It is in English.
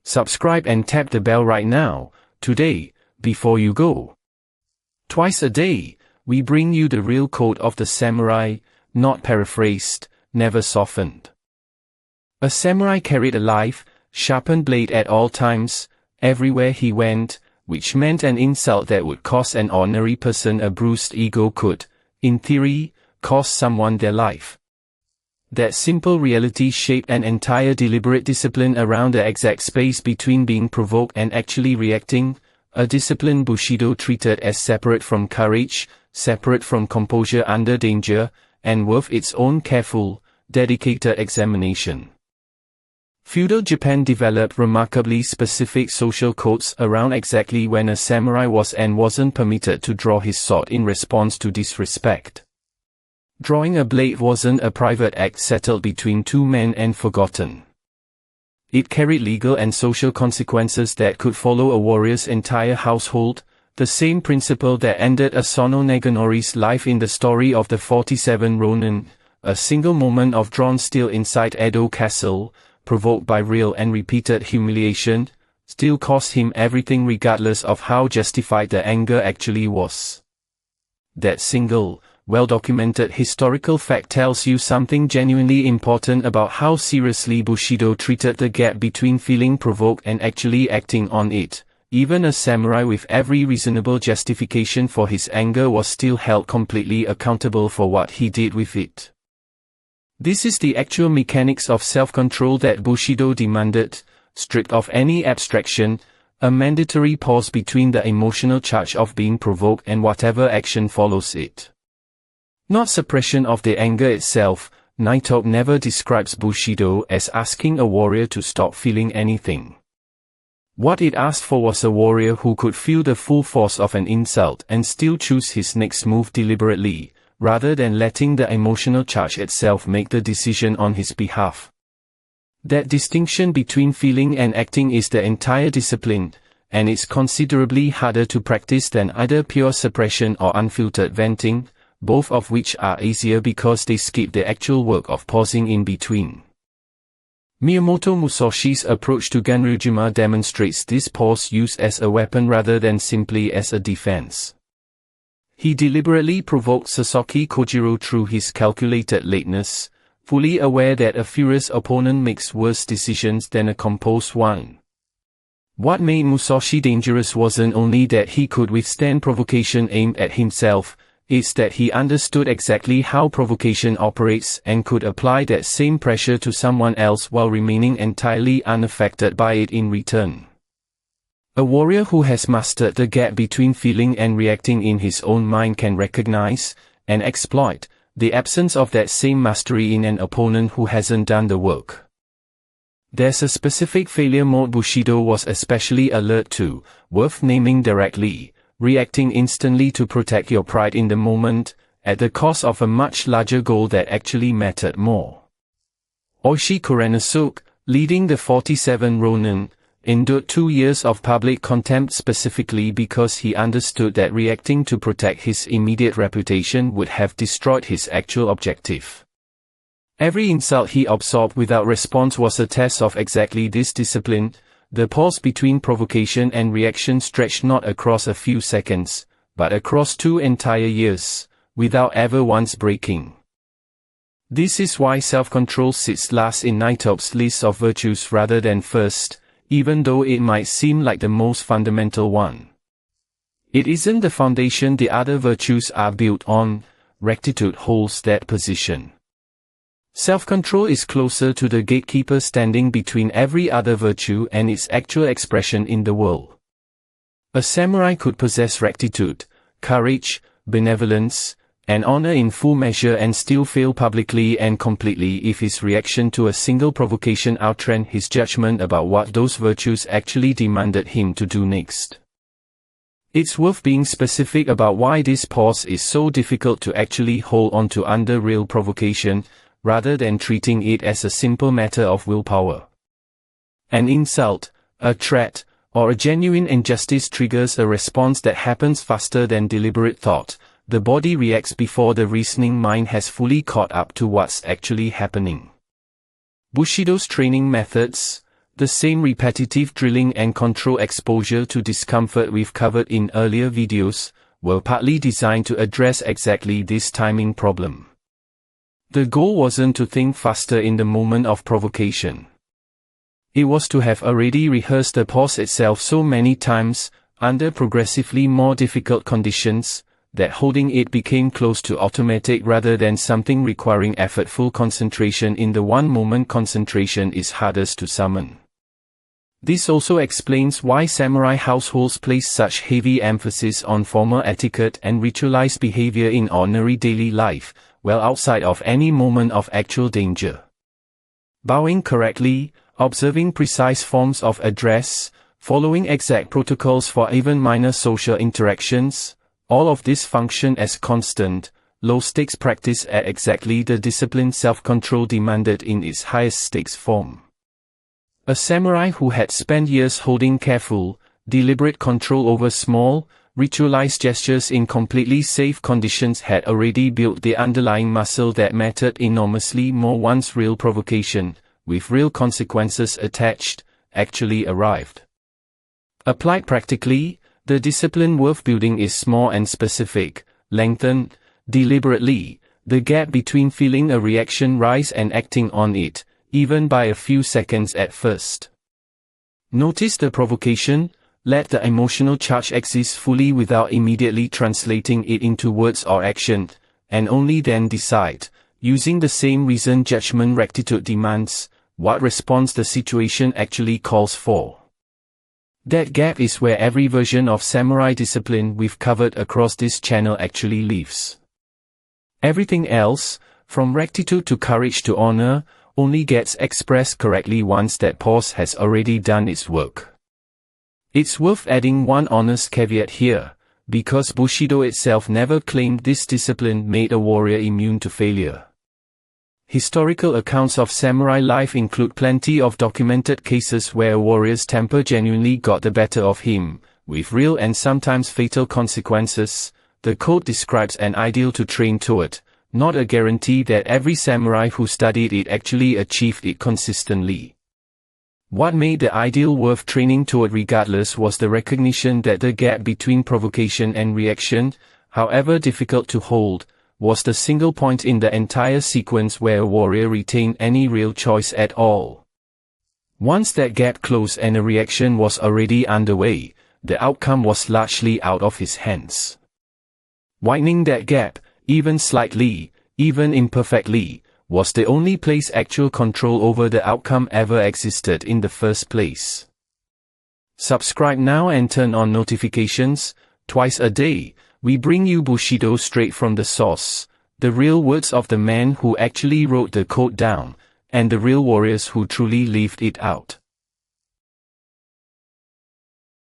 Subscribe and tap the bell right now, today, before you go. Twice a day, we bring you the real code of the samurai, not paraphrased, never softened. A samurai carried a live, sharpened blade at all times, everywhere he went, which meant an insult that would cost an ordinary person a bruised ego could, in theory, cost someone their life. That simple reality shaped an entire deliberate discipline around the exact space between being provoked and actually reacting, a discipline Bushido treated as separate from courage, separate from composure under danger, and worth its own careful, dedicated examination. Feudal Japan developed remarkably specific social codes around exactly when a samurai was and wasn't permitted to draw his sword in response to disrespect. Drawing a blade wasn't a private act settled between two men and forgotten. It carried legal and social consequences that could follow a warrior's entire household, the same principle that ended Asano Naganori's life in the story of the 47 Rōnin, a single moment of drawn steel inside Edo Castle, provoked by real and repeated humiliation, still cost him everything regardless of how justified the anger actually was. That single, well-documented historical fact tells you something genuinely important about how seriously Bushido treated the gap between feeling provoked and actually acting on it. Even a samurai with every reasonable justification for his anger was still held completely accountable for what he did with it. This is the actual mechanics of self-control that Bushido demanded, stripped of any abstraction, a mandatory pause between the emotional charge of being provoked and whatever action follows it. Not suppression of the anger itself. Nitobe never describes Bushido as asking a warrior to stop feeling anything. What it asked for was a warrior who could feel the full force of an insult and still choose his next move deliberately, rather than letting the emotional charge itself make the decision on his behalf. That distinction between feeling and acting is the entire discipline, and it's considerably harder to practice than either pure suppression or unfiltered venting, both of which are easier because they skip the actual work of pausing in between. Miyamoto Musashi's approach to Ganryūjima demonstrates this pause used as a weapon rather than simply as a defense. He deliberately provoked Sasaki Kojiro through his calculated lateness, fully aware that a furious opponent makes worse decisions than a composed one. What made Musashi dangerous wasn't only that he could withstand provocation aimed at himself, it's that he understood exactly how provocation operates and could apply that same pressure to someone else while remaining entirely unaffected by it in return. A warrior who has mastered the gap between feeling and reacting in his own mind can recognize, and exploit, the absence of that same mastery in an opponent who hasn't done the work. There's a specific failure mode Bushido was especially alert to, worth naming directly: reacting instantly to protect your pride in the moment, at the cost of a much larger goal that actually mattered more. Ōishi Kurenosuke, leading the 47 Rōnin, endured 2 years of public contempt specifically because he understood that reacting to protect his immediate reputation would have destroyed his actual objective. Every insult he absorbed without response was a test of exactly this discipline. The pause between provocation and reaction stretched not across a few seconds, but across 2 entire years, without ever once breaking. This is why self-control sits last in Nitobe's list of virtues rather than first, even though it might seem like the most fundamental one. It isn't the foundation the other virtues are built on. Rectitude holds that position. Self-control is closer to the gatekeeper standing between every other virtue and its actual expression in the world. A samurai could possess rectitude, courage, benevolence, and honor in full measure and still fail publicly and completely if his reaction to a single provocation outran his judgment about what those virtues actually demanded him to do next. It's worth being specific about why this pause is so difficult to actually hold on to under real provocation, rather than treating it as a simple matter of willpower. An insult, a threat, or a genuine injustice triggers a response that happens faster than deliberate thought. The body reacts before the reasoning mind has fully caught up to what's actually happening. Bushido's training methods, The same repetitive drilling and control exposure to discomfort we've covered in earlier videos were partly designed to address exactly this timing problem. The goal wasn't to think faster in the moment of provocation. It was to have already rehearsed the pause itself so many times, under progressively more difficult conditions, that holding it became close to automatic rather than something requiring effortful concentration. In the one moment, concentration is hardest to summon. This also explains why samurai households place such heavy emphasis on formal etiquette and ritualized behavior in ordinary daily life, well outside of any moment of actual danger. Bowing correctly, observing precise forms of address, following exact protocols for even minor social interactions, all of this function as constant, low-stakes practice at exactly the disciplined self-control demanded in its highest stakes form. A samurai who had spent years holding careful, deliberate control over small, ritualized gestures in completely safe conditions had already built the underlying muscle that mattered enormously more once real provocation, with real consequences attached, actually arrived. Applied practically, the discipline worth building is small and specific. Lengthen, deliberately, the gap between feeling a reaction rise and acting on it, even by a few seconds at first. Notice the provocation, let the emotional charge exist fully without immediately translating it into words or action, and only then decide, using the same reasoned judgment rectitude demands, what response the situation actually calls for. That gap is where every version of samurai discipline we've covered across this channel actually lives. Everything else, from rectitude to courage to honor, only gets expressed correctly once that pause has already done its work. It's worth adding one honest caveat here, because Bushido itself never claimed this discipline made a warrior immune to failure. Historical accounts of samurai life include plenty of documented cases where a warrior's temper genuinely got the better of him, with real and sometimes fatal consequences. The code describes an ideal to train toward, not a guarantee that every samurai who studied it actually achieved it consistently. What made the ideal worth training toward regardless was the recognition that the gap between provocation and reaction, however difficult to hold, was the single point in the entire sequence where a warrior retained any real choice at all. Once that gap closed and a reaction was already underway, the outcome was largely out of his hands. Widening that gap, even slightly, even imperfectly, was the only place actual control over the outcome ever existed in the first place. Subscribe now and turn on notifications. Twice a day, we bring you Bushido straight from the source, the real words of the man who actually wrote the code down, and the real warriors who truly lived it out.